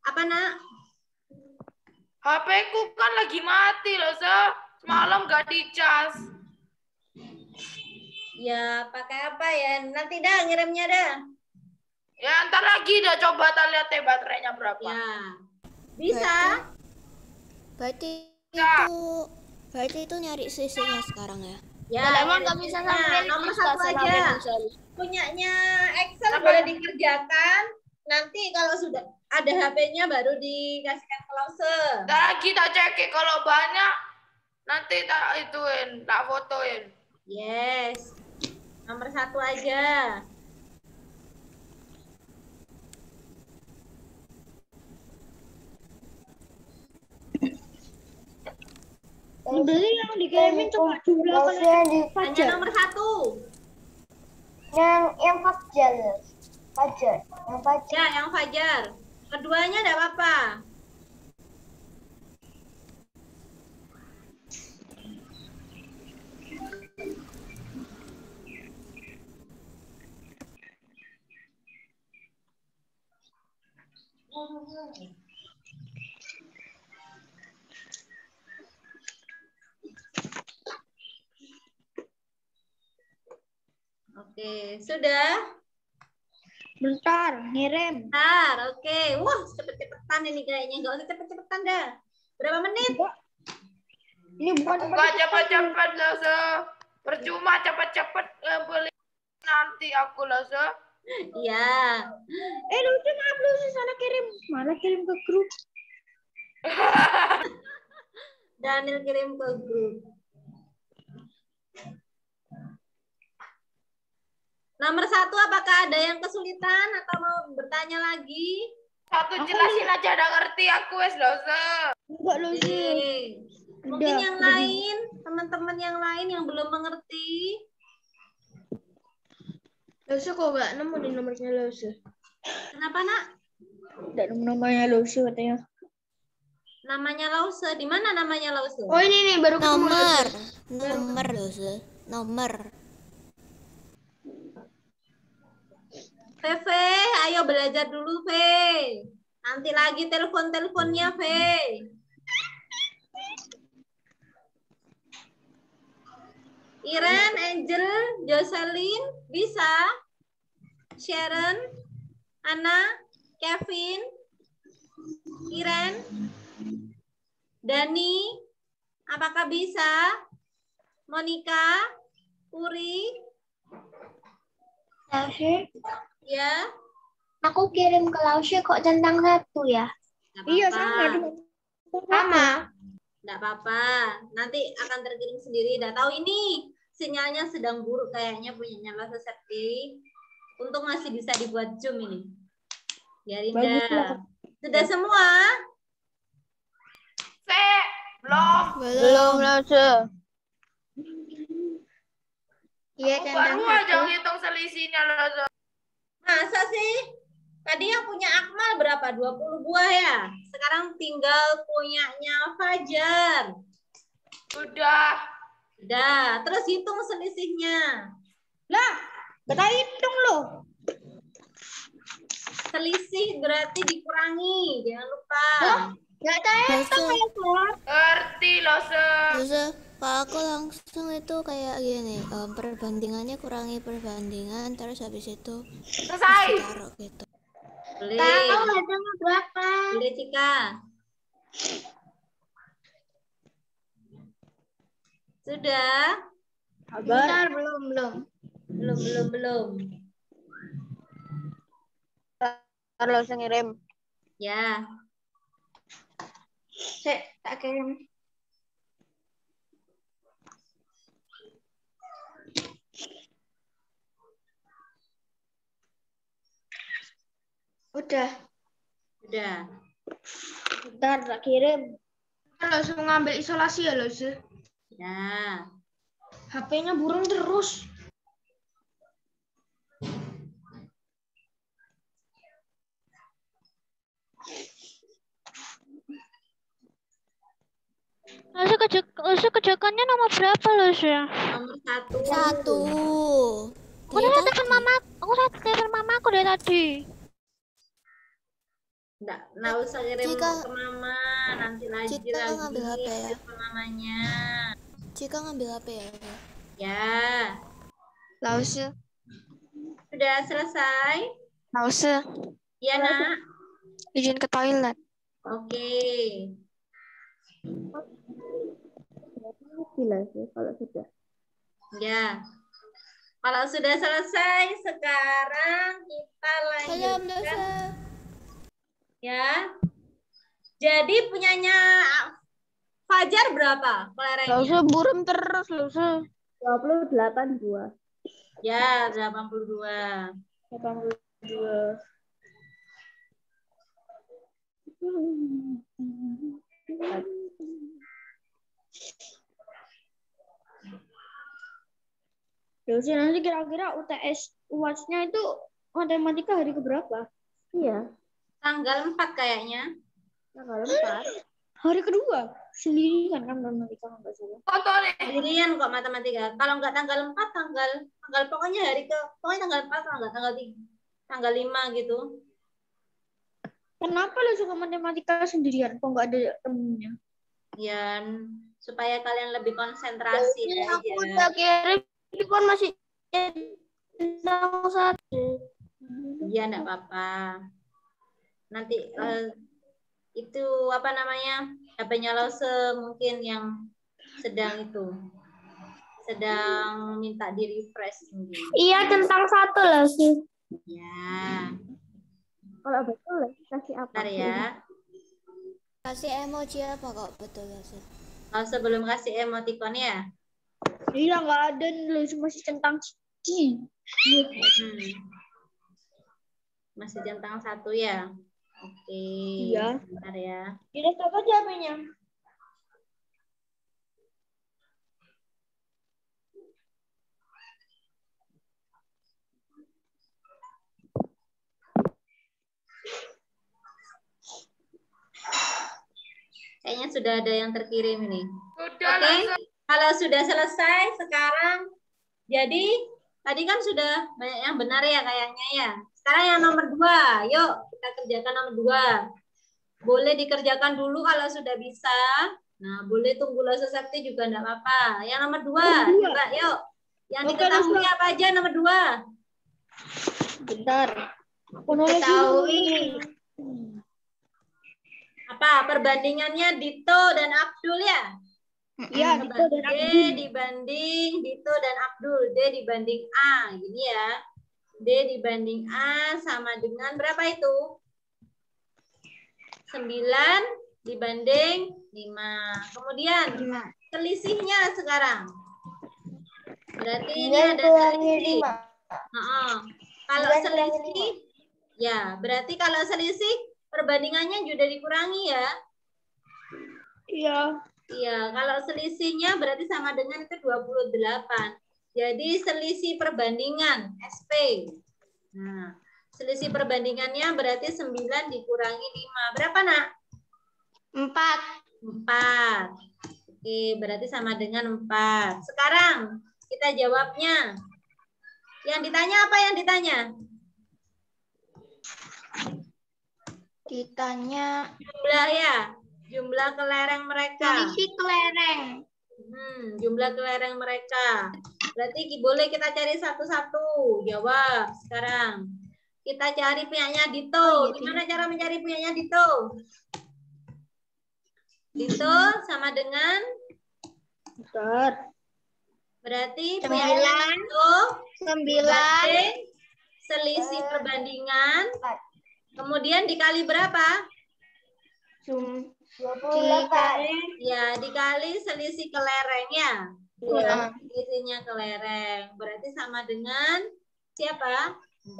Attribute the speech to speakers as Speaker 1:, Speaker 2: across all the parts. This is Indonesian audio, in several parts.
Speaker 1: Apa, Nak?
Speaker 2: HP ku kan lagi mati loh, semalam gak dicas.
Speaker 1: Ya, pakai apa ya? Nanti dah ngirimnya dah.
Speaker 2: Ya, ntar lagi dah coba kita lihat baterainya berapa.
Speaker 1: Ya. Bisa?
Speaker 3: Berarti itu nyari CC-nya sekarang ya?
Speaker 1: Ya,
Speaker 4: emang nggak bisa sampai
Speaker 1: nomor satu aja. Punyanya Excel boleh dikerjakan. Nanti kalau sudah ada HP-nya baru dikasihkan ke Lause.
Speaker 2: Ntar lagi tak cek kalau banyak, nanti tak ituin, tak fotoin.
Speaker 1: Yes. Nomor satu aja.
Speaker 4: Beli yang dikirimin cuma jumlah
Speaker 1: Hanya nomor satu.
Speaker 4: yang Fajar.
Speaker 1: Ya, yang Fajar. Keduanya enggak apa-apa. Oke, sudah?
Speaker 4: Bentar, ngirim.
Speaker 1: Bentar, oke. Wah, cepet-cepetan ini kayaknya. Enggak usah cepet-cepetan dah. Berapa menit?
Speaker 4: Ini bukan
Speaker 2: Enggak cepet-cepet loh, percuma cepet-cepet beli nanti aku loh,
Speaker 1: Iya.
Speaker 4: Lucu maaf Lucy sana kirim. Malah kirim ke grup.
Speaker 1: Daniel kirim ke grup. Nomor satu, apakah ada yang kesulitan atau mau bertanya lagi?
Speaker 2: Satu jelasin aja, udah ngerti aku wes loh,
Speaker 4: Enggak Lucy.
Speaker 1: Oke. Mungkin yang lain, teman-teman yang lain yang belum mengerti.
Speaker 4: Lucy kok enggak nemu di nomornya Lucy?
Speaker 1: Kenapa, Nak?
Speaker 4: Enggak nemu namanya Lucy katanya.
Speaker 1: Namanya Lause. Di mana namanya Lause?
Speaker 4: Oh ini nih baru ketemu.
Speaker 3: Nomor Lause. Nomor.
Speaker 1: Feve, ayo belajar dulu, Fe. Nanti lagi telepon-teleponnya, Fe. Iren, Angel, Jocelyn, bisa? Sharon, Anna, Kevin, Iren, Dani, apakah bisa? Monica, Puri,
Speaker 4: Lucy.
Speaker 1: ya?
Speaker 4: Aku kirim ke Lucy kok centang satu ya?
Speaker 1: Nggak
Speaker 4: Iya
Speaker 1: apa-apa.
Speaker 4: sama.
Speaker 1: Nggak apa-apa. Nanti akan terkirim sendiri. Udah tahu ini sinyalnya sedang buruk kayaknya punyanya Lause Septi. Untung masih bisa dibuat Zoom ini. Biarin dah. Sudah semua?
Speaker 4: Belum Lucy. Iya centang
Speaker 2: baru aja ngitung selisihnya loh,
Speaker 1: Masa sih? Tadi yang punya Akmal berapa? 20 buah ya? Sekarang tinggal punyanya Fajar.
Speaker 2: Udah.
Speaker 1: Udah, terus hitung selisihnya.
Speaker 4: Lah, kita hitung loh.
Speaker 1: Selisih berarti dikurangi, jangan lupa.
Speaker 4: Enggak tahu
Speaker 2: Ngerti loh,
Speaker 3: Lause, kalau aku langsung itu kayak gini, perbandingannya kurangi perbandingan, terus habis itu
Speaker 2: selesai.
Speaker 3: taruh gitu.
Speaker 1: Boleh.
Speaker 4: tahu harganya berapa.
Speaker 1: Boleh, Cika. Sudah?
Speaker 4: Bentar, belum.
Speaker 1: Belum.
Speaker 4: Ntar Lucy ngirim.
Speaker 1: Ya.
Speaker 4: Tak kirim. Udah. Bentar, tak kirim. Langsung ngambil isolasi ya, Lucy.
Speaker 1: Ya.
Speaker 4: HP-nya burung terus. Lucy kejakannya nomor berapa, Lucy?
Speaker 1: Nomor 1.
Speaker 3: 1.
Speaker 4: Aku udah telepon mama. Aku udah telepon mama aku dari tadi.
Speaker 1: Nggak usah kirim
Speaker 3: Jika-
Speaker 1: ke mama, nanti lagi
Speaker 3: Jika ngambil HP ya.
Speaker 1: ke mamanya.
Speaker 3: Jika ngambil HP ya.
Speaker 1: Ya,
Speaker 4: Lause.
Speaker 1: sudah selesai?
Speaker 4: Lause.
Speaker 1: Ya, Nak.
Speaker 4: Izin ke toilet.
Speaker 1: Oke.
Speaker 4: Gila sih kalau sudah.
Speaker 1: Ya. Kalau sudah selesai, sekarang kita
Speaker 3: Salam
Speaker 1: lanjutkan.
Speaker 3: dosa.
Speaker 1: Ya. Jadi punyanya Fajar berapa kelerengnya?
Speaker 4: Lause burem terus, Lause.
Speaker 5: 28 gua.
Speaker 1: Ya, 82.
Speaker 5: 82.
Speaker 4: Lause nanti kira-kira UTS UAS-nya itu matematika hari keberapa?
Speaker 5: Iya,
Speaker 1: Tanggal 4 kayaknya.
Speaker 5: tanggal 4.
Speaker 4: Hari kedua. Sendirian kan matematika nggak salah.
Speaker 2: Foto nih.
Speaker 1: Sendirian kok matematika. Kalau nggak tanggal 4, tanggal pokoknya pokoknya tanggal 4 kalau nggak tanggal 3, tanggal 5 gitu.
Speaker 4: Kenapa lo suka matematika sendirian? Kok nggak ada temennya?
Speaker 1: Ya, supaya kalian lebih konsentrasi aja.
Speaker 4: Aku udah kirim, itu kan masih tentang satu.
Speaker 1: Iya, enggak apa-apa. Nanti itu apa namanya? HP-nya Lause mungkin yang sedang minta di-refresh mungkin.
Speaker 4: Iya, tentang satu lah sih.
Speaker 1: Ya,
Speaker 5: Kalau betul kasih apa?
Speaker 1: bentar ya.
Speaker 3: Kasih emoji apa kok betul ya sih?
Speaker 1: Lause belum kasih emoticon ya?
Speaker 4: Iya, nggak ada lo masih tentang cici.
Speaker 1: Masih centang 1 ya? Oke.
Speaker 4: Iya.
Speaker 1: Bentar ya.
Speaker 4: Kita coba HP-nya.
Speaker 1: Kayaknya sudah ada yang terkirim ini.
Speaker 2: Sudah
Speaker 1: Oke.
Speaker 2: langsung.
Speaker 1: Kalau sudah selesai sekarang, jadi tadi kan sudah banyak yang benar ya kayaknya ya. Sekarang yang nomor 2, yuk kita kerjakan nomor 2. Boleh dikerjakan dulu kalau sudah bisa. Nah, boleh tunggu Lause Sakti juga enggak apa-apa. Yang nomor 2, coba yuk. Yang diketahui apa aja nomor 2?
Speaker 4: Bentar. Aku nulis
Speaker 1: Ketahui. Apa? Perbandingannya Dito dan Abdul ya?
Speaker 4: Iya, Dito dan
Speaker 1: D
Speaker 4: Abdul.
Speaker 1: dibanding Dito dan Abdul. D dibanding A. Gini ya. D dibanding A sama dengan berapa itu? 9 dibanding 5. Kemudian selisihnya sekarang. Berarti ini ada selisih. Kalau selisih, ya berarti kalau selisih perbandingannya juga dikurangi ya.
Speaker 4: Iya.
Speaker 1: Iya, kalau selisihnya berarti sama dengan itu 28. Jadi selisih perbandingan SP. Nah, selisih perbandingannya berarti 9 dikurangi 5. Berapa, Nak? 4. Oke, berarti sama dengan 4. Sekarang kita jawabnya. Yang ditanya apa yang ditanya?
Speaker 4: Ditanya
Speaker 1: Jumlah ya. Jumlah kelereng mereka.
Speaker 4: kelereng.
Speaker 1: Jumlah kelereng mereka. Berarti boleh kita cari satu-satu. Jawab sekarang. Kita cari punyanya Dito. Gimana cara mencari punyanya Dito? Dito sama dengan?
Speaker 4: Bentar.
Speaker 1: Berarti punyanya Dito
Speaker 4: 9.
Speaker 1: selisih perbandingan. Kemudian dikali berapa?
Speaker 4: 28.
Speaker 1: Ya, dikali selisih kelerengnya.
Speaker 4: Iya.
Speaker 1: Selisihnya kelereng. Berarti sama dengan siapa?
Speaker 4: 9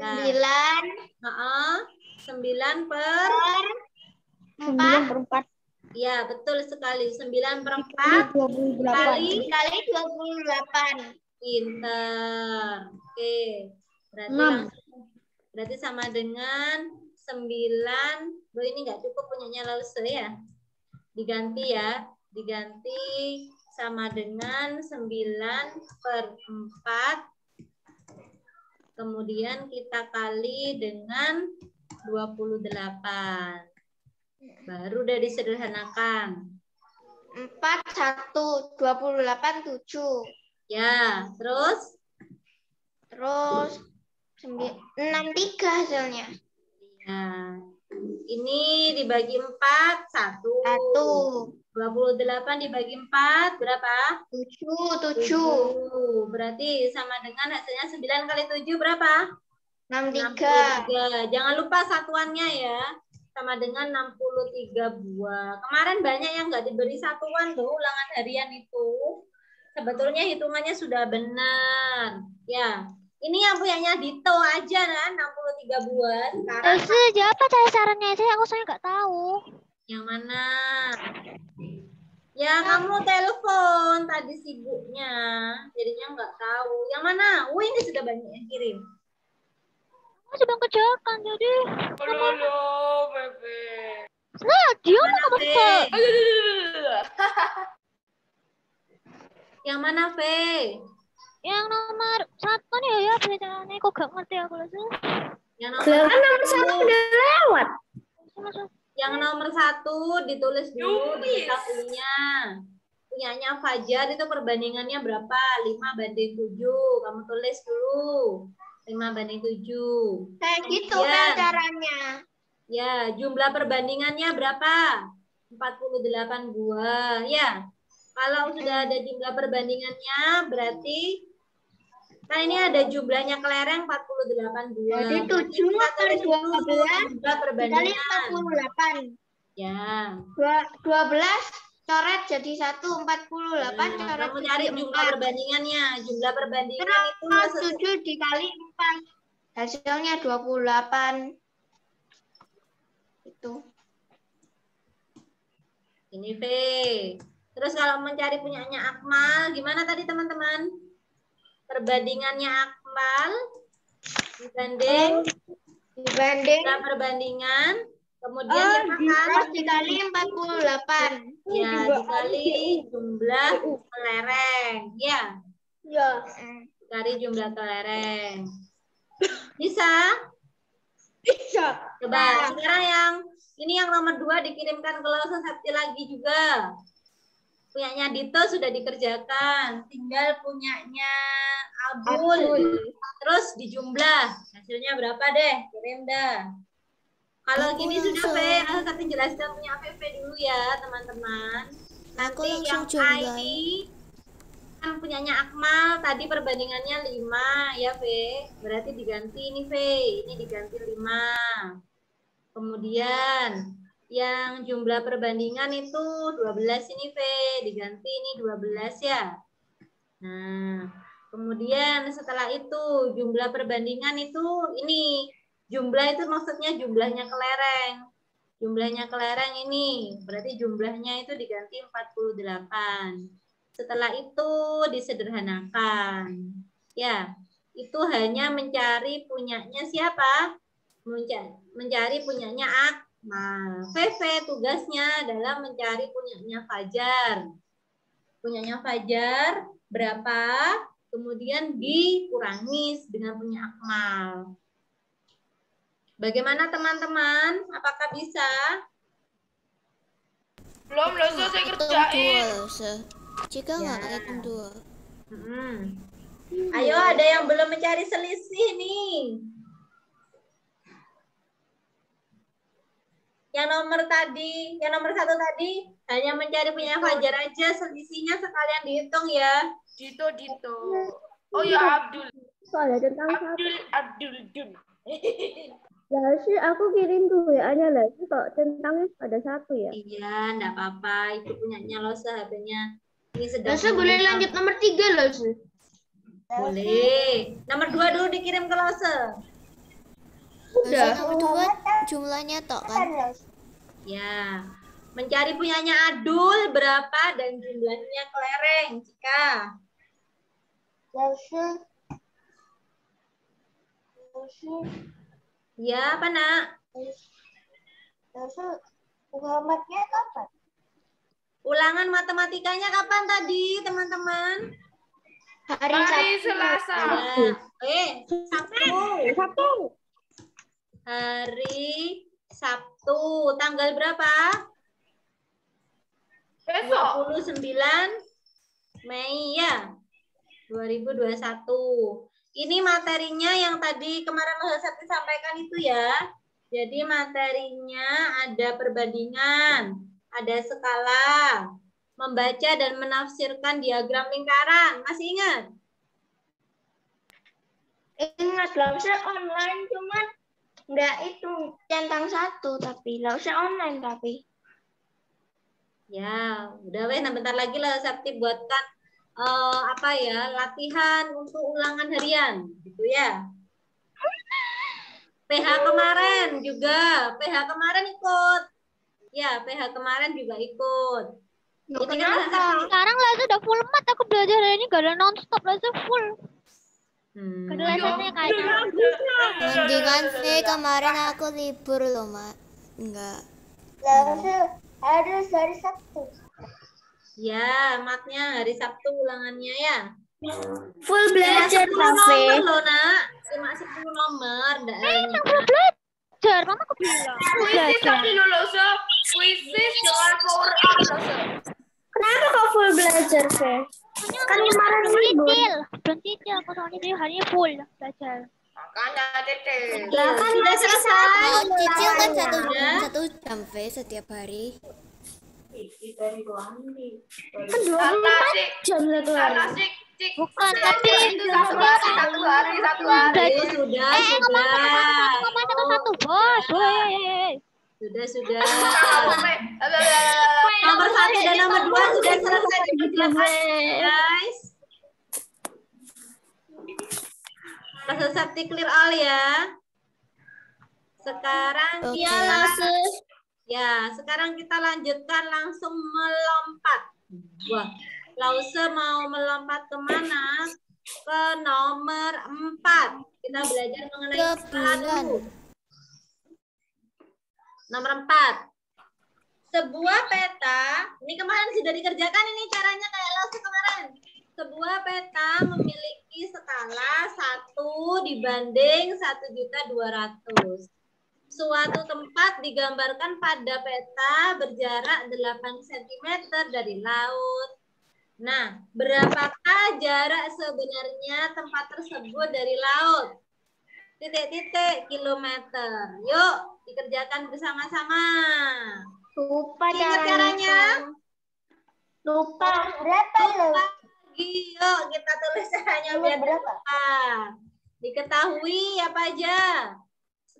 Speaker 1: 9 per
Speaker 4: 4.
Speaker 1: Ya, betul sekali. 9 per 4
Speaker 4: 28.
Speaker 1: kali
Speaker 4: 28.
Speaker 1: pinter. Oke. Berarti sama dengan 9. Loh, ini nggak cukup punyanya Lause ya. Diganti ya. Diganti sama dengan 9 per 4. Kemudian kita kali dengan 28. Baru udah disederhanakan.
Speaker 6: 4, 1, 28, 7.
Speaker 1: Ya, terus?
Speaker 6: Terus 63 hasilnya.
Speaker 1: Ya. Ini dibagi 4, 1.
Speaker 6: 1.
Speaker 1: 28 dibagi 4, berapa?
Speaker 6: 7.
Speaker 1: Berarti sama dengan hasilnya 9 kali 7 berapa?
Speaker 6: 63.
Speaker 1: 63. Jangan lupa satuannya ya. Sama dengan 63 buah. Kemarin banyak yang nggak diberi satuan tuh ulangan harian itu. Sebetulnya hitungannya sudah benar. Ya. Ini yang punyanya Dito aja kan 63 buah. Sekarang
Speaker 4: Siapa caranya sih? Aku soalnya nggak tahu.
Speaker 1: yang mana? Ya, kamu telepon tadi sibuknya. Jadinya nggak tahu. Yang mana? Ini sudah banyak yang kirim.
Speaker 4: Aku sedang kerjakan jadi.
Speaker 2: Halo, Bebe.
Speaker 4: Nah, dia
Speaker 1: Mana,
Speaker 4: mau
Speaker 1: Fe? Yang mana, Fe?
Speaker 4: yang nomor 1 nih ya caranya. Kok gak ngerti aku langsung.
Speaker 1: Yang nomor
Speaker 5: Nomor 1 udah lewat.
Speaker 1: Yang nomor 1 ditulis dulu di bukunya. Punyanya Fajar itu perbandingannya berapa? 5:7. Kamu tulis dulu. 5:7.
Speaker 6: Kayak gitu
Speaker 1: Kemudian,
Speaker 6: kan caranya.
Speaker 1: ya, jumlah perbandingannya berapa? 48 buah. Ya. Kalau sudah ada jumlah perbandingannya berarti kan ini ada jumlahnya kelereng 48 buah.
Speaker 6: Jadi 7
Speaker 1: Kita
Speaker 6: kali
Speaker 1: tulis dulu
Speaker 6: 12
Speaker 1: jumlah
Speaker 6: kali
Speaker 1: perbandingan.
Speaker 6: 48.
Speaker 1: Ya.
Speaker 6: 12 coret jadi 1, 48
Speaker 1: Nah,
Speaker 6: coret
Speaker 1: kamu cari
Speaker 6: jadi
Speaker 1: jumlah
Speaker 6: 4.
Speaker 1: perbandingannya. Jumlah perbandingan itu
Speaker 6: Terus 7 dikali 4. Hasilnya 28. Itu.
Speaker 1: ini V. Terus kalau mencari punyanya Akmal, gimana tadi teman-teman? Perbandingannya Akmal dibanding jumlah perbandingan, kemudian diapakan?
Speaker 6: Terus dikali 48.
Speaker 1: Ya, dikali jumlah kelereng. Ya,
Speaker 5: Ya.
Speaker 1: dikali jumlah kelereng. Bisa?
Speaker 5: Bisa.
Speaker 1: Coba sekarang ini yang nomor 2 dikirimkan ke Lausa Septi lagi juga. Punyanya Dito sudah dikerjakan. Tinggal punyanya Abdul. Terus dijumlah. Hasilnya berapa deh? Kirim dah. Kalau gini sudah V, tapi jelaskan punya VV dulu ya teman-teman.
Speaker 3: Aku
Speaker 1: Nanti yang
Speaker 3: langsung
Speaker 1: A
Speaker 3: jumlah.
Speaker 1: ini kan punyanya Akmal, tadi perbandingannya 5 ya V. Berarti diganti ini V, ini diganti 5. Kemudian yang jumlah perbandingan itu 12 ini V, diganti ini 12 ya. Nah, kemudian setelah itu jumlah perbandingan itu ini. Jumlah itu maksudnya jumlahnya kelereng. Jumlahnya kelereng ini, berarti jumlahnya itu diganti 48. Setelah itu disederhanakan. Ya, itu hanya mencari punyanya siapa? Mencari punyanya Akmal. VV tugasnya adalah mencari punyanya Fajar. Punyanya Fajar berapa? Kemudian dikurangi dengan punya Akmal. Bagaimana teman-teman? Apakah bisa?
Speaker 2: Belum selesai
Speaker 3: Hitung
Speaker 2: kerjain.
Speaker 3: 2. Jika nggak hitung 2.
Speaker 1: Ayo, ada yang belum mencari selisih nih. Yang nomor 1 tadi hanya mencari punya Fajar aja, selisihnya sekalian dihitung ya.
Speaker 2: Dito. Oh ya Abdul.
Speaker 5: Soalnya tentang
Speaker 2: Abdul.
Speaker 5: Lah sih aku kirim tuh WA-nya lagi kok tentangnya ada 1 ya.
Speaker 1: Iya, enggak apa-apa. Itu punyanya Losa, HP-nya. Ini sedang
Speaker 6: Losa boleh lanjut nomor 3 Losa.
Speaker 1: Boleh. Nomor 2 dulu dikirim ke Losa.
Speaker 3: Udah. Nomor 2 jumlahnya tok kan?
Speaker 1: Ya. Mencari punyanya Adul berapa dan jumlahnya kelereng, Cika. Ya, apa nak?
Speaker 6: Ulangannya kapan?
Speaker 1: Ulangan matematikanya kapan tadi, teman-teman?
Speaker 2: Hari Selasa.
Speaker 1: Ya. Sabtu.
Speaker 5: Sabtu.
Speaker 1: Hari Sabtu. Tanggal berapa?
Speaker 2: Besok.
Speaker 1: 29 Mei ya. 2021. Ini materinya yang tadi kemarin Mas Septi sampaikan itu ya. Jadi materinya ada perbandingan, ada skala, membaca dan menafsirkan diagram lingkaran. Masih ingat?
Speaker 6: Ingat, lausnya online cuman nggak itu centang satu tapi lausnya online tapi.
Speaker 1: Ya, udah weh. Nah, bentar lagi lah Septi buatkan latihan untuk ulangan harian, gitu ya. PH kemarin juga, PH kemarin ikut. Ya, PH kemarin juga ikut.
Speaker 6: Loh,
Speaker 1: Ini kan
Speaker 6: kenapa?
Speaker 3: Sekarang Laza udah full mat, aku belajar hari ini gak ada non-stop, Laza full. Gak ada lesannya kayaknya.
Speaker 7: Mendingan sih kemarin aku libur loh, Mak. Enggak.
Speaker 6: Harus hari Sabtu.
Speaker 1: Ya, matnya hari Sabtu ulangannya ya.
Speaker 4: Full belajar,
Speaker 1: Cuma 10
Speaker 4: Safi.
Speaker 1: nomor loh, Nak. Cuma 10 nomor.
Speaker 3: Full belajar, mama aku bilang. Full
Speaker 2: Puisi
Speaker 3: belajar.
Speaker 2: tapi lo Lause. Puisi dengan power up Lause.
Speaker 4: Kenapa kau full belajar, Fe? Kan kemarin libur.
Speaker 3: Belum cicil, aku soalnya jadi hari ini full belajar.
Speaker 2: Makanya Tete.
Speaker 1: Lah kan sudah selesai.
Speaker 7: Oh, cicil kan satu
Speaker 1: Ya.
Speaker 7: jam, Fe, setiap hari.
Speaker 4: Kan 24 jam satu hari.
Speaker 2: Salah sih. Cik.
Speaker 3: Bukan, tapi
Speaker 2: Itu satu hari.
Speaker 1: Sudah.
Speaker 3: ngomong satu, bos. Woi.
Speaker 1: Sudah. Nomor 1 dan nomor 2 sudah selesai dikerjakan, guys. Pasal Septi clear all ya. Sekarang
Speaker 7: Oke.
Speaker 1: sekarang kita lanjutkan langsung melompat. Wah, Lause mau melompat kemana? Ke nomor 4. Kita belajar mengenai
Speaker 7: Ke
Speaker 1: skala
Speaker 7: bulan.
Speaker 1: dulu. Nomor 4. Sebuah peta, ini kemarin sudah dikerjakan ini caranya kayak Lause kemarin. Sebuah peta memiliki skala 1 dibanding 1.200.000. Suatu tempat digambarkan pada peta berjarak 8 cm dari laut. Nah, berapakah jarak sebenarnya tempat tersebut dari laut? Titik-titik kilometer. Yuk, dikerjakan bersama-sama.
Speaker 6: Lupa
Speaker 1: Ingat caranya?
Speaker 6: Lupa. Berapa lo?
Speaker 1: Lagi, yuk kita tulis caranya biar
Speaker 6: Berapa?
Speaker 1: lupa. Diketahui apa aja?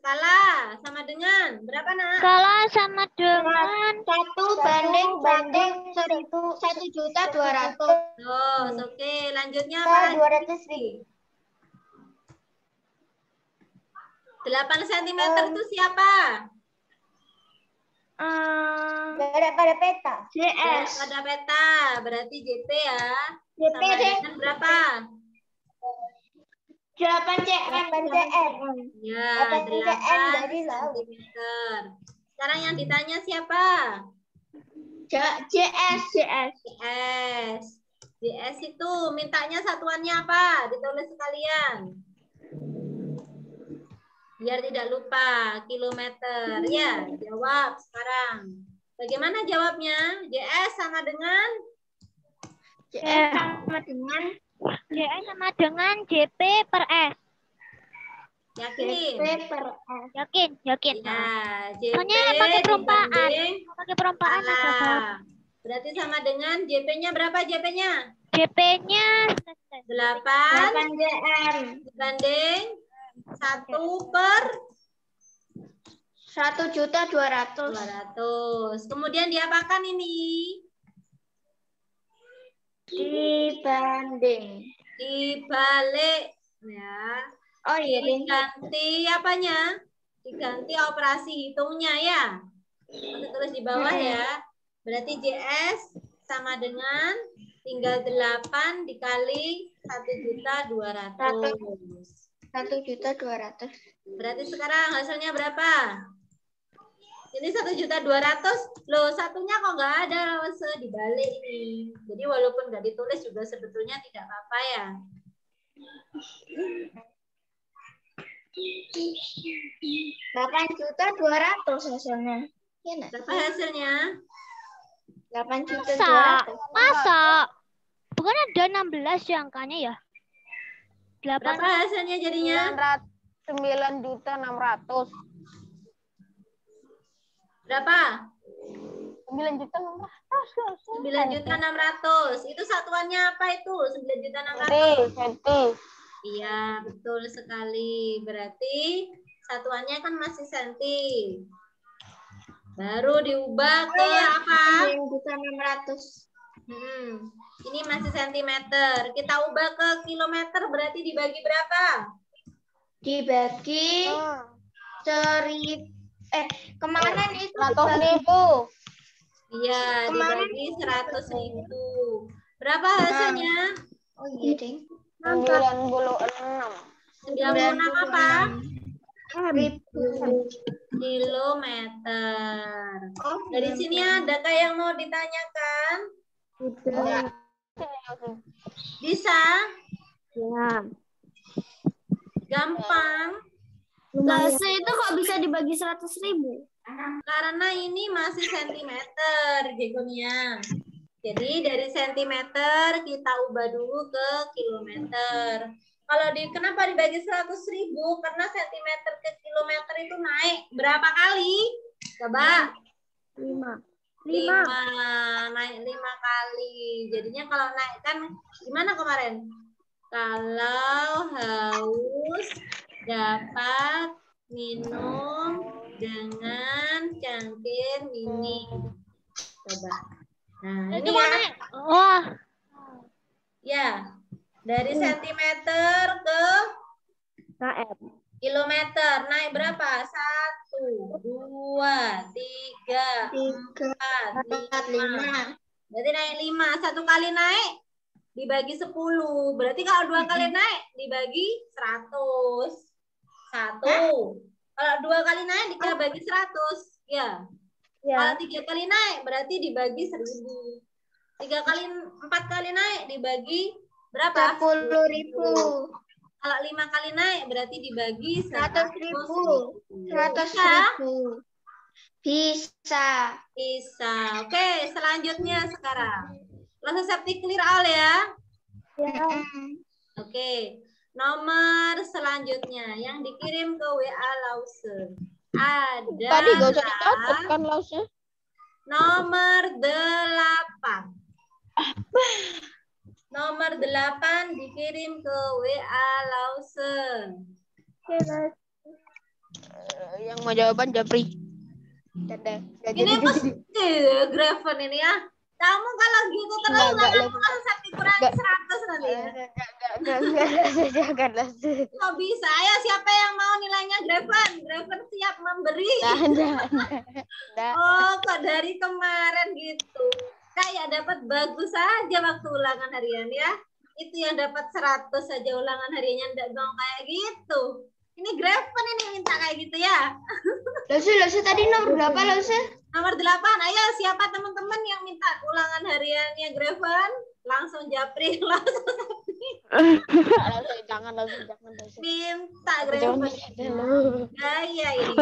Speaker 1: Skala sama dengan berapa, Nak?
Speaker 3: Skala sama dengan
Speaker 6: 1/1.200.000.
Speaker 1: Terus, oke. Lanjutnya apa?
Speaker 6: 200.000.
Speaker 1: 8 cm itu siapa?
Speaker 6: Jarak pada peta.
Speaker 1: Jarak pada peta. Berarti JP ya.
Speaker 6: JP
Speaker 1: Sama
Speaker 6: deh.
Speaker 1: dengan berapa?
Speaker 6: 8 cm.
Speaker 1: Ya,
Speaker 6: 8 cm
Speaker 1: 8
Speaker 6: dari laut.
Speaker 1: cm. Sekarang yang ditanya siapa?
Speaker 6: JS.
Speaker 1: JS. JS itu mintanya satuannya apa? Ditulis sekalian. Biar tidak lupa, kilometer. Ya, jawab sekarang. Bagaimana jawabnya? JS sama dengan?
Speaker 6: JS sama dengan
Speaker 3: JS sama dengan JP per S.
Speaker 1: Yakin?
Speaker 6: JP per S.
Speaker 3: Yakin.
Speaker 1: Ya, JP
Speaker 3: Soalnya pakai perumpamaan.
Speaker 1: dibanding
Speaker 3: Pakai perumpamaan aja, Bang.
Speaker 1: skala. Berarti sama dengan JP-nya berapa JP-nya?
Speaker 3: JP-nya
Speaker 1: 8
Speaker 6: 8 cm.
Speaker 1: dibanding 1 per
Speaker 6: 1.200.000.
Speaker 1: 200. Kemudian diapakan ini?
Speaker 6: Dibanding.
Speaker 1: Dibalik. Ya.
Speaker 6: Oh iya,
Speaker 1: Diganti apanya? Diganti operasi hitungnya ya. Masih tulis di bawah ya. Berarti JS sama dengan tinggal 8 dikali 1.200.000.
Speaker 6: 1.200.000.
Speaker 1: Berarti sekarang hasilnya berapa? Ini 1.200.000. Loh, satunya kok nggak ada dibalik ini. Jadi walaupun nggak ditulis juga sebetulnya tidak apa-apa ya.
Speaker 6: 8.200.000 hasilnya. Iya nggak?
Speaker 1: Berapa hasilnya?
Speaker 6: 8.200.000.
Speaker 8: Masa? Bukan ada 16 ya angkanya ya?
Speaker 1: Berapa
Speaker 8: 8.
Speaker 1: hasilnya jadinya?
Speaker 2: 9.600.000.
Speaker 1: Berapa?
Speaker 2: 9.600.000.
Speaker 1: 9.600.000. Itu satuannya apa itu? 9.600.000.
Speaker 2: Senti.
Speaker 1: Iya, betul sekali. Berarti satuannya kan masih senti. Baru diubah ke apa?
Speaker 6: 9.600.000.
Speaker 1: Ini masih sentimeter. Kita ubah ke kilometer, berarti dibagi berapa?
Speaker 6: Dibagi kemarin itu
Speaker 2: 100.000.
Speaker 1: Iya, dibagi 100.000. Berapa hasilnya?
Speaker 6: Oh iya, Ding.
Speaker 2: 96.
Speaker 1: 96 apa?
Speaker 6: Ribu.
Speaker 1: Kilometer. Dari sini adakah yang mau ditanyakan?
Speaker 5: Sudah.
Speaker 1: Bisa?
Speaker 5: Ya.
Speaker 1: Gampang.
Speaker 4: Lase itu kok bisa dibagi 100.000?
Speaker 1: Karena ini masih sentimeter, Jegonia. Jadi dari sentimeter kita ubah dulu ke kilometer. Kalau kenapa dibagi 100.000? Karena sentimeter ke kilometer itu naik berapa kali? Coba.
Speaker 5: 5.
Speaker 1: Naik 5 kali. Jadinya kalau naik kan gimana kemarin? Kalau haus dapat minum dengan cangkir mini. Coba. Nah, ini ya.
Speaker 8: Wah,
Speaker 1: Ya. Dari sentimeter ke
Speaker 5: KM.
Speaker 1: kilometer naik berapa? 1, 2, 3, 4, 5. Berarti naik 5. 1 kali naik dibagi 10. Berarti kalau 2 kali naik dibagi 100. 1. Kalau 2 kali naik dibagi 100. Ya. Kalau 3 kali naik berarti dibagi 1000. 4 kali naik dibagi berapa?
Speaker 6: 10.000.
Speaker 1: Kalau 5 kali naik berarti dibagi
Speaker 6: 100.000.
Speaker 1: 100.000.
Speaker 6: Bisa.
Speaker 1: Bisa. Oke, selanjutnya sekarang. Langsung safety clear all ya. Oke. Nomor selanjutnya yang dikirim ke WA Lause. Ada
Speaker 2: Tadi gak usah dicatat kan Lausnya?
Speaker 1: nomor 8. Nomor 8 dikirim ke WA Lawson.
Speaker 2: Yang mau jawaban Japri.
Speaker 1: Ini mesti Graven ini ya. Kamu kalau gitu terus kamu kan sampai kurangi 100 nanti ya.
Speaker 2: Jangan.
Speaker 1: Kok bisa? Ayo siapa yang mau nilainya Graven? Graven siap memberi. Oh, kok dari kemarin gitu. Kayak dapat bagus saja waktu ulangan harian ya. Itu yang dapat 100 saja ulangan hariannya enggak mau kayak gitu. Ini Graven ini minta kayak gitu ya.
Speaker 6: Lause tadi nomor berapa Lause?
Speaker 1: Nomor 8. Ayo siapa teman-teman yang minta ulangan hariannya Graven? Langsung Japri, langsung
Speaker 2: Jangan.
Speaker 1: minta Graven. Gaya ini.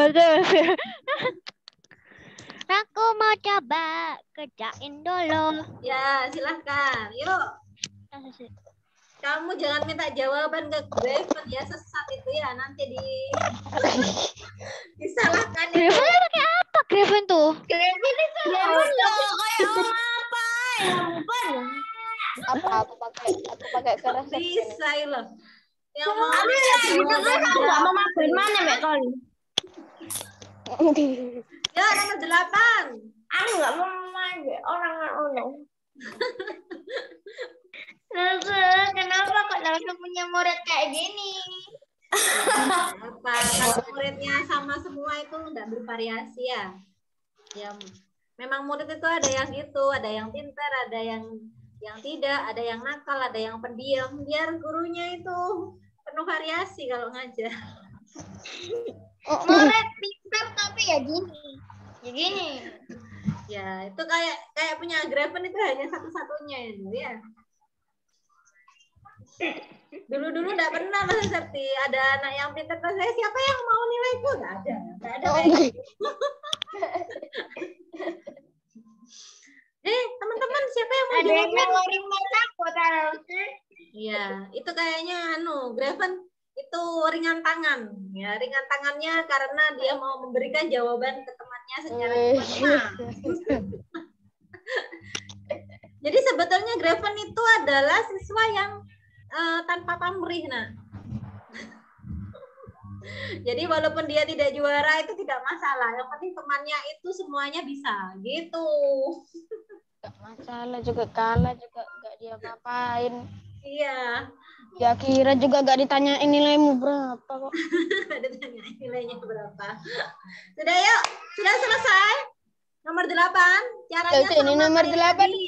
Speaker 8: aku mau coba kerjain dulu.
Speaker 1: Ya, silahkan. Yuk. Kamu jangan minta jawaban ke Graven ya, sesat itu ya. Nanti disalahkan ya.
Speaker 8: Graven pakai apa Graven tuh?
Speaker 6: Graven itu kayak apa?
Speaker 2: Aku pakai keras.
Speaker 1: Bisa loh. Yang mau
Speaker 4: Nggak mau main mana Mbak Koli?
Speaker 1: ya nomor 8.
Speaker 6: Aku nggak mau main orang Lause, kenapa kok Lause punya murid kayak gini?
Speaker 1: Apa kalau muridnya sama semua itu enggak bervariasi ya? Ya memang murid itu ada yang gitu, ada yang pintar, ada yang tidak, ada yang nakal, ada yang pendiam. Biar gurunya itu penuh variasi kalau ngajar.
Speaker 6: Murid pintar tapi ya gini.
Speaker 1: Ya, itu kayak punya Graven itu hanya satu-satunya itu ya. Dulu-dulu enggak pernah Mas Serti ada anak yang pintar. Saya siapa yang mau nilaiku? Enggak ada. Enggak ada kayak gitu. Teman-teman siapa yang mau
Speaker 6: Ada yang
Speaker 1: jawab?
Speaker 6: nawarin martabak kalau sih.
Speaker 1: Iya, itu kayaknya Graven itu ringan tangan. Ya, ringan tangannya karena dia mau memberikan jawaban ke temannya secara cepat. Jadi sebetulnya Graven itu adalah siswa yang tanpa pamrih, nah. Jadi walaupun dia tidak juara itu tidak masalah. Yang penting temannya itu semuanya bisa, gitu.
Speaker 8: Gak masalah juga kalah juga gak dia ngapain.
Speaker 1: Iya.
Speaker 8: Ya kira juga gak ditanyain nilaimu berapa kok.
Speaker 1: Ditanyain nilainya berapa. Sudah yuk, sudah selesai. Nomor 8, caranya
Speaker 8: Ini
Speaker 1: sama
Speaker 8: nomor
Speaker 1: kayak
Speaker 8: 8.
Speaker 1: tadi.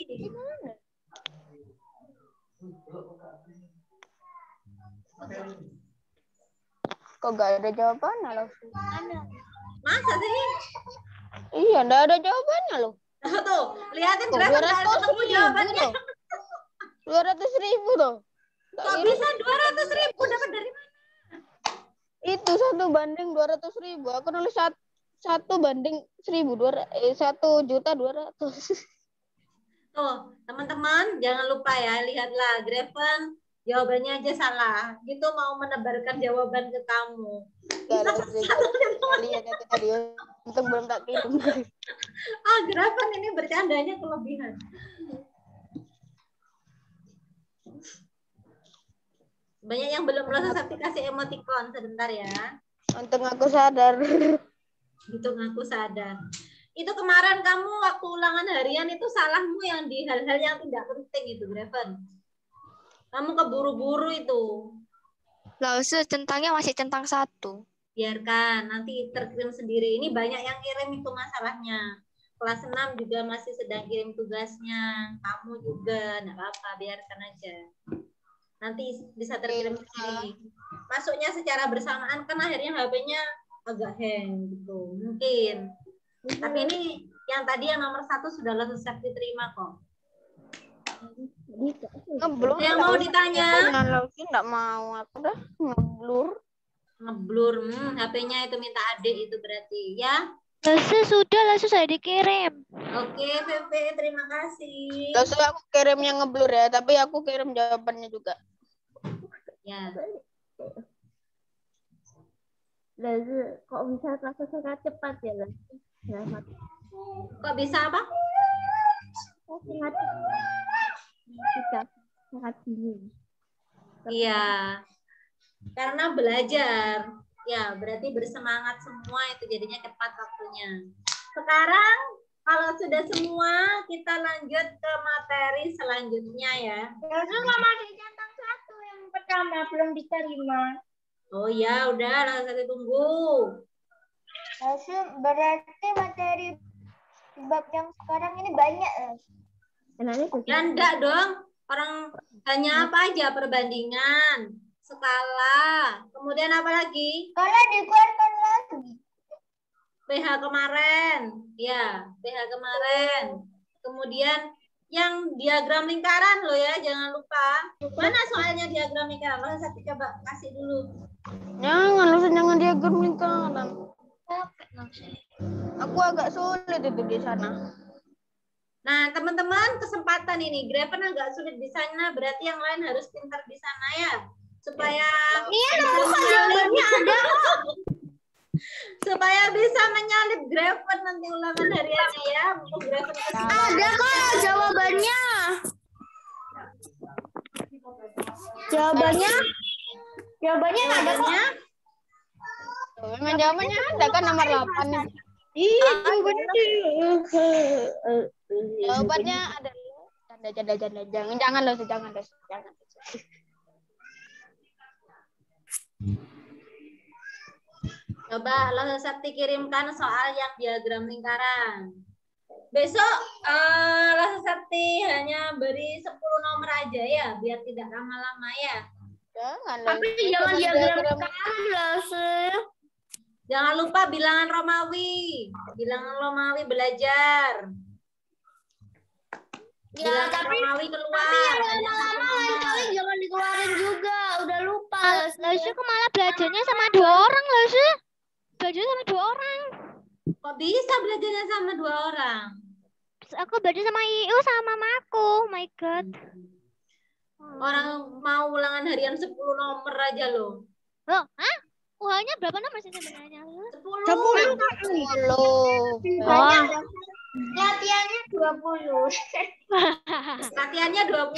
Speaker 8: Kok gak ada jawabannya loh?
Speaker 1: Masa sih?
Speaker 8: Iya, gak ada jawabannya loh.
Speaker 1: Tuh, lihatin
Speaker 8: Kok
Speaker 1: berapa kali ketemu
Speaker 8: 200.000
Speaker 1: jawabannya.
Speaker 8: loh. 200.000 loh.
Speaker 1: Kok bisa 200.000 dapat dari mana?
Speaker 8: Itu 1 banding 200.000. Aku nulis 1 banding 1.200.000.
Speaker 1: Tuh, teman-teman jangan lupa ya, lihatlah Graven jawabannya aja salah. Gitu mau menebarkan jawaban ke kamu.
Speaker 8: Gak ada lihat itu tadi. Untung belum tak kirim.
Speaker 1: Graven ini bercandanya kelebihan. Banyak yang belum proses aplikasi emoticon, sebentar ya.
Speaker 8: Untung aku sadar.
Speaker 1: Untung aku sadar. Itu kemarin kamu waktu ulangan harian itu salahmu yang di hal-hal yang tidak penting itu, Graven. Kamu keburu-buru itu.
Speaker 7: Lause centangnya masih centang 1.
Speaker 1: Biarkan, nanti terkirim sendiri. Ini banyak yang kirim itu masalahnya. Kelas 6 juga masih sedang kirim tugasnya. Kamu juga, enggak apa-apa, biarkan aja. Nanti bisa terkirim sendiri. Masuknya secara bersamaan kan akhirnya HP-nya agak hang gitu. Mungkin. Tapi ini yang tadi yang nomor 1 sudah selesai diterima kok.
Speaker 8: Belum.
Speaker 1: Yang mau ditanya?
Speaker 8: Lagi nggak mau aku dah
Speaker 1: Ngeblur. HP-nya itu minta adik itu berarti ya.
Speaker 8: Langsung saya dikirim.
Speaker 1: Oke, VV, terima kasih.
Speaker 8: Langsung aku kirim yang ngeblur ya, tapi aku kirim jawabannya juga.
Speaker 1: Ya.
Speaker 5: Lalu kok bisa rasa sangat cepat ya, Lalu?
Speaker 1: Kok bisa apa?
Speaker 5: Sangat bingung.
Speaker 1: Iya. Karena belajar. Ya, berarti bersemangat semua itu jadinya cepat waktunya. Sekarang kalau sudah semua, kita lanjut ke materi selanjutnya ya.
Speaker 6: Langsung masih centang 1 yang pertama belum diterima.
Speaker 1: Oh ya, udah, langsung tunggu.
Speaker 6: Langsung berarti materi bab yang sekarang ini banyak.
Speaker 1: Ya enggak dong. Orang hanya apa aja? Perbandingan, skala, kemudian apa lagi?
Speaker 6: Kalau dikeluarkan lagi.
Speaker 1: PH kemarin. Ya, PH kemarin. Kemudian yang diagram lingkaran loh ya, jangan lupa. Mana soalnya diagram lingkaran? Mas Sakti coba kasih dulu.
Speaker 8: Jangan diagram lingkaran. Aku agak sulit itu di sana.
Speaker 1: Nah, teman-teman, kesempatan ini Graven agak sulit di sana, berarti yang lain harus pintar di sana ya. Supaya
Speaker 6: Jawabannya ada.
Speaker 1: Supaya bisa menyalip Graven nanti ulangan hariannya ya. Untuk Graven
Speaker 6: Ada kok jawabannya. Jawabannya ada kok.
Speaker 8: Memang jawabannya ada kan nomor 8.
Speaker 6: Iya, jawabannya.
Speaker 8: Jawabannya ada. Jangan loh.
Speaker 1: Coba Lasa Sakti kirimkan soal yang diagram lingkaran. Besok Lasa Sakti hanya beri 10 nomor aja ya, biar tidak lama-lama ya.
Speaker 8: Jangan loh.
Speaker 6: Tapi jangan diagram lingkaran lah, sih.
Speaker 1: Jangan lupa bilangan Romawi. Bilangan Romawi belajar. Bilang tapi Romawi keluar.
Speaker 6: Lama-lama lain kali jangan dikeluarin juga. Udah lupa.
Speaker 9: Lausu kok malah belajarnya sama 2 orang, Lausu. Belajar sama 2 orang.
Speaker 1: Kok bisa belajarnya sama 2 orang?
Speaker 9: Aku belajar sama Iu sama mamaku. Oh my god.
Speaker 1: Orang mau ulangan harian 10 nomor aja loh.
Speaker 9: Loh, hah? UH-nya berapa nomor sih sebenarnya?
Speaker 1: 10.
Speaker 6: Banyak. Latihannya 20.
Speaker 1: Latihannya 20.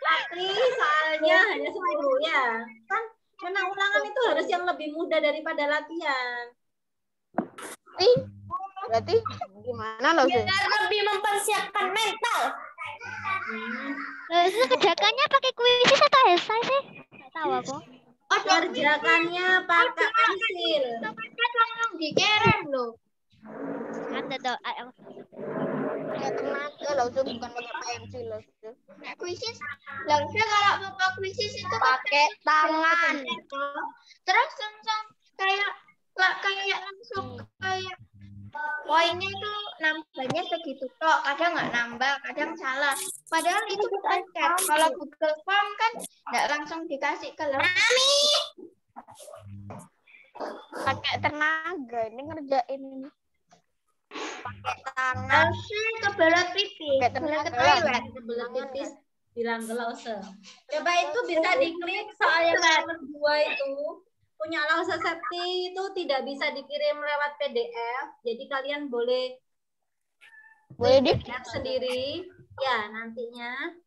Speaker 1: Tapi soalnya hanya 10 ya. Kan menang ulangan itu harus yang lebih mudah daripada latihan.
Speaker 8: Berarti gimana loh sih?
Speaker 6: Biar lebih mempersiapkan mental.
Speaker 9: Lausu kerjakannya pakai kuisis atau esai sih? Nggak tahu aku.
Speaker 1: Kerjakannya pakai pensil.
Speaker 6: Langsung dikirim loh.
Speaker 9: Ada tuh.
Speaker 8: Ya tenaga loh, bukan pakai pensil loh.
Speaker 6: Kuisis, langsung kalau mau pakai kuisis itu pakai tangan. Terus langsung kayak langsung kayak poinnya itu nambahnya segitu kok. Kadang nggak nambah, kadang salah. Padahal itu bukan chat. Kalau Google Form kan nggak langsung dikasih ke Mami.
Speaker 8: Pakai tenaga, ini ngerjain ini. Pakai tangan.
Speaker 6: Langsung kebelet pipis,
Speaker 8: Pakai
Speaker 6: kebelet ke
Speaker 8: tenaga.
Speaker 6: toilet.
Speaker 1: Kebelet pipis bilang ke Lause. Coba itu bisa diklik soal yang nomor 2 itu. Punya Lause Septi itu tidak bisa dikirim lewat PDF. Jadi kalian boleh lihat sendiri. Ya, nantinya.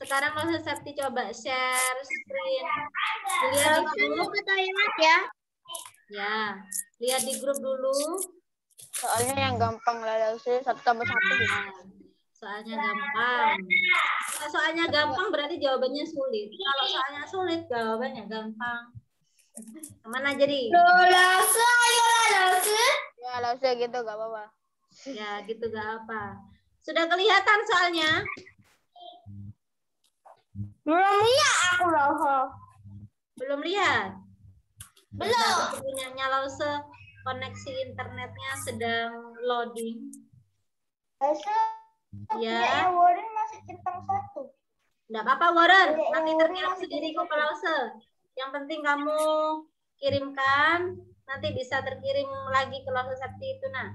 Speaker 1: Sekarang Lause Septi coba share screen. Lihat di grup.
Speaker 6: Ke toilet ya.
Speaker 1: Ya, lihat di grup dulu.
Speaker 8: Soalnya yang gampang lah sih 1+1 gitu.
Speaker 1: Soalnya gampang. Kalau soalnya gampang berarti jawabannya sulit. Kalau soalnya sulit, jawabannya gampang. Kemana jadi?
Speaker 6: Lause, ayo Lause.
Speaker 8: Ya Lause gitu gak apa-apa.
Speaker 1: Ya gitu gak apa. Sudah kelihatan soalnya?
Speaker 6: Belum lihat aku Lause.
Speaker 1: Belum lihat?
Speaker 6: Belum.
Speaker 1: Punyanya Lause, koneksi internetnya sedang loading.
Speaker 6: Lause.
Speaker 1: Ya.
Speaker 6: Warren masih centang 1.
Speaker 1: Enggak apa-apa Warren, nanti terkirim sendiri kok ke Lause. Yang penting kamu kirimkan, nanti bisa terkirim lagi ke Lause Septi itu nah.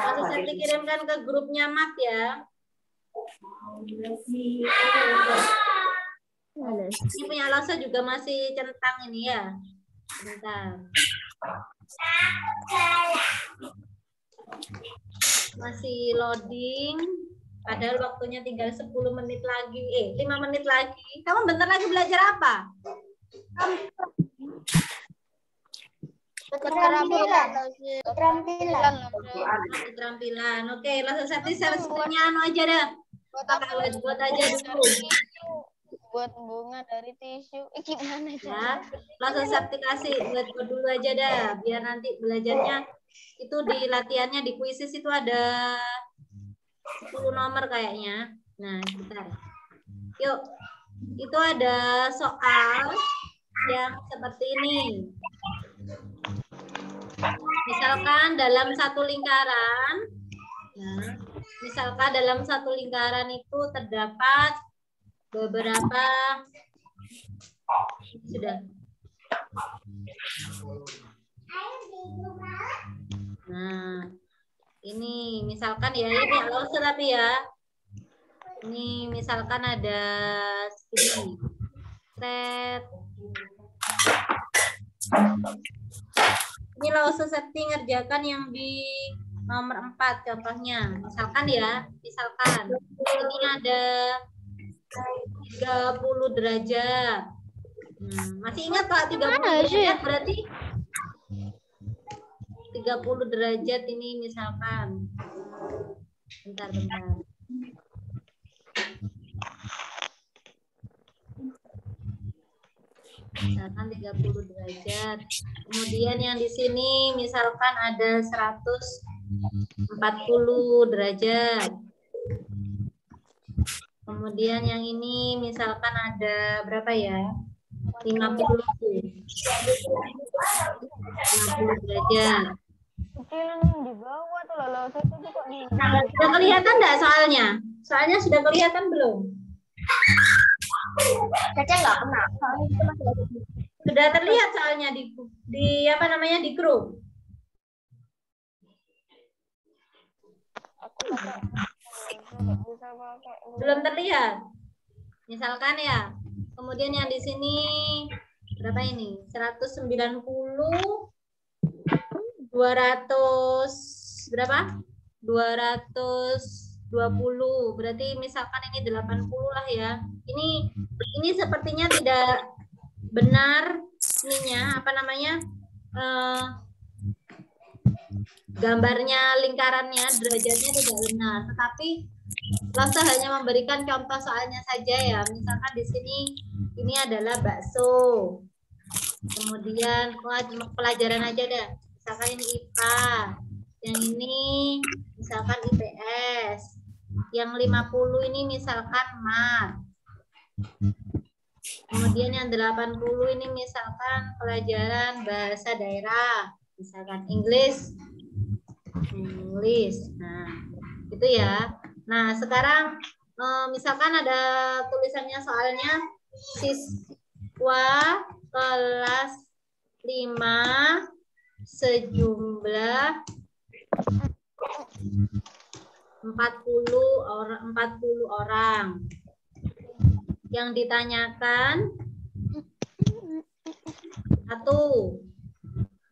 Speaker 1: Lause Septi kirimkan ke grupnya Mat ya. Ini punya Lause juga masih centang ini ya. Bentar. Masih loading. Padahal waktunya tinggal 10 menit lagi. 5 menit lagi. Kamu bentar lagi belajar apa? Keterampilan. Oke, Lause Septi sebenarnya anu aja dah. Pakai buat aja dulu.
Speaker 8: Buat bunga dari tisu. Gimana itu?
Speaker 1: Ya, Lause Septi kasih buat dulu aja dah. Biar nanti belajarnya itu di latihannya di kuisis itu ada 10 nomor kayaknya. Nah, bentar. Yuk. Itu ada soal yang seperti ini. Misalkan dalam satu lingkaran, misalkan dalam satu lingkaran itu terdapat beberapa sudah. Nah, ini misalkan ya ini Lause tapi ya. Ini misalkan ada ini. Set. Ini Lause Septi ngerjakan yang di nomor 4 contohnya. Misalkan ya, misalkan ini ada 30 derajat. Masih ingat Pak 30 derajat berarti 30 derajat ini misalkan. Bentar. Misalkan 30 derajat. Kemudian yang di sini misalkan ada 140 derajat. Kemudian yang ini misalkan ada berapa ya? 50 derajat.
Speaker 8: Oke, yang di bawah tuh loh. Saya tuh kok di.
Speaker 1: Sudah kelihatan enggak soalnya? Soalnya sudah kelihatan belum?
Speaker 6: Caca nggak kena. Soalnya itu masih ada.
Speaker 1: Sudah terlihat soalnya di apa namanya di grup. Belum terlihat. Misalkan ya. Kemudian yang di sini berapa ini? 190 200 berapa? 220. Berarti misalkan ini 80 lah ya. Ini sepertinya tidak benar ininya apa namanya? Gambarnya, lingkarannya, derajatnya tidak benar. Tetapi Lasa hanya memberikan contoh soalnya saja ya. Misalkan di sini ini adalah bakso. Kemudian pelajaran aja deh. Misalkan ini IPA. Yang ini misalkan IPS. Yang 50 ini misalkan MAT. Kemudian yang 80 ini misalkan pelajaran bahasa daerah. Misalkan English. Nah, itu ya. Nah, sekarang misalkan ada tulisannya soalnya siswa kelas 5 sejumlah 40 orang. Yang ditanyakan satu,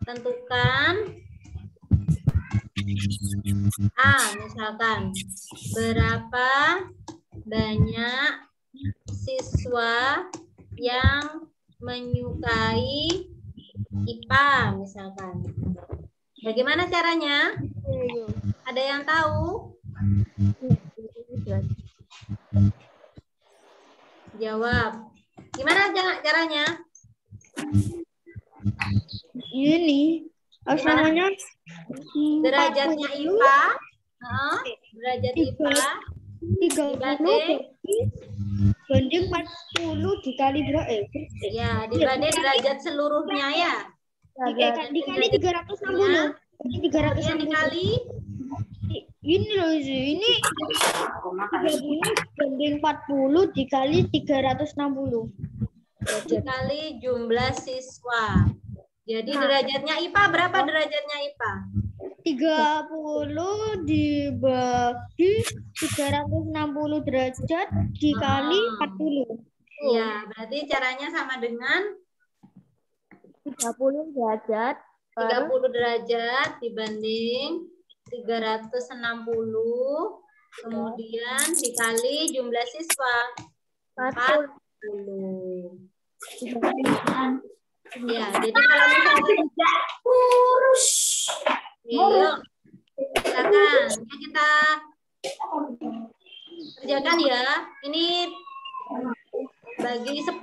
Speaker 1: tentukan A, misalkan berapa banyak siswa yang menyukai IPA misalkan. Bagaimana caranya? Ada yang tahu? Jawab. Gimana caranya?
Speaker 4: Ini asalnya
Speaker 1: derajatnya IPA. Derajat IPA
Speaker 4: 30 banding 40 dikali berapa?
Speaker 1: Ya, dibanding derajat seluruhnya ya.
Speaker 4: Dikali 360.
Speaker 1: Kemudian dikali
Speaker 4: Ini loh, ini 30 banding 40 dikali 360.
Speaker 1: dikali jumlah siswa. Jadi derajatnya IPA berapa derajatnya IPA?
Speaker 4: 30 dibagi 360 derajat dikali 40.
Speaker 1: Iya, berarti caranya sama dengan
Speaker 5: 30 derajat
Speaker 1: 30 derajat dibanding 360 kemudian dikali jumlah siswa 40. Ya, jadi kalau misalnya tidak kurus. Yuk, silakan. Kita kerjakan ya. Ini bagi 10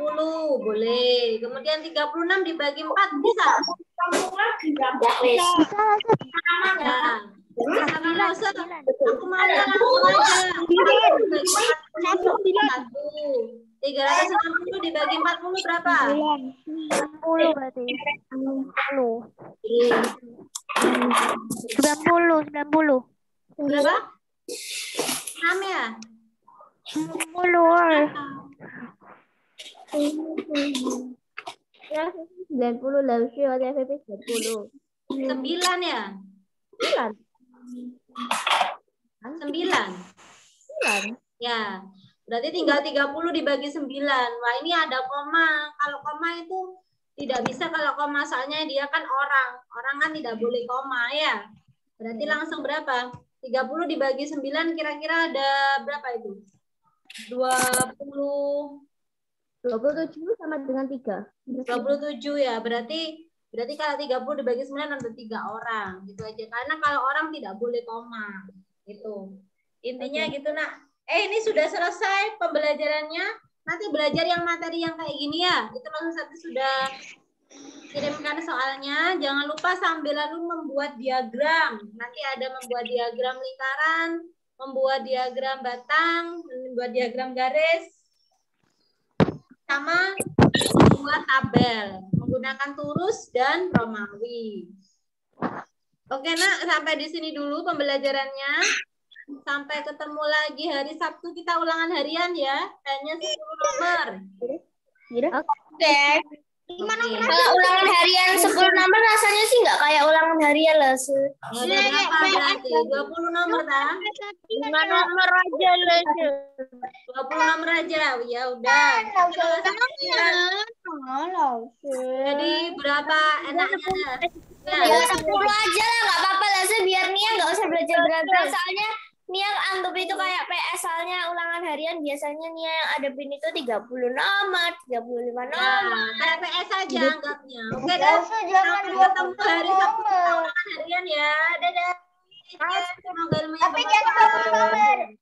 Speaker 1: boleh. Kemudian 36 dibagi 4 bisa. Ya. Misalkan aku mau langsung aja. 360 dibagi 40 berapa?
Speaker 9: 60 berarti. 90.
Speaker 1: Berapa? 6 ya?
Speaker 9: 90.
Speaker 5: ya 90 lalu ada FP 90.
Speaker 1: 9 ya?
Speaker 5: 9.
Speaker 1: 9. Ya. Berarti tinggal 30 dibagi 9. Wah, ini ada koma. Kalau koma itu tidak bisa kalau koma. Soalnya dia kan orang. Orang kan tidak boleh koma ya. Berarti langsung berapa? 30 dibagi 9 kira-kira ada berapa itu?
Speaker 5: 27 sama dengan 3.
Speaker 1: 27 ya. Berarti kalau 30 dibagi 9 ada 3 orang. Gitu aja. Karena kalau orang tidak boleh koma. Gitu. Intinya gitu, Nak. Ini sudah selesai pembelajarannya. Nanti belajar yang materi yang kayak gini ya. Itu langsung satu sudah kirimkan soalnya. Jangan lupa sambil lalu membuat diagram. Nanti ada membuat diagram lingkaran, membuat diagram batang, membuat diagram garis, sama membuat tabel menggunakan turus dan Romawi. Oke nak, sampai di sini dulu pembelajarannya. Sampai ketemu lagi hari Sabtu kita ulangan harian ya. Hanya 10 nomor.
Speaker 6: Oke. Kalau ulangan harian 10 nomor rasanya sih nggak kayak ulangan harian lah sih.
Speaker 1: Ada berapa berarti? 20 nomor tak?
Speaker 6: 5 nomor aja lah sih.
Speaker 1: 20 nomor aja. Ya udah. Jadi berapa enaknya dah?
Speaker 6: Ya 10 aja lah, nggak apa-apa lah sih, biar Nia nggak usah belajar berat-berat. Soalnya Nia anggap itu kayak PS, soalnya ulangan harian biasanya Nia yang adepin itu 30 nomor, 35 nomor.
Speaker 1: Kayak PS aja anggapnya. Oke dah. Sampai ketemu hari Sabtu kita ulangan harian ya. Dadah. Semoga ilmunya bermanfaat.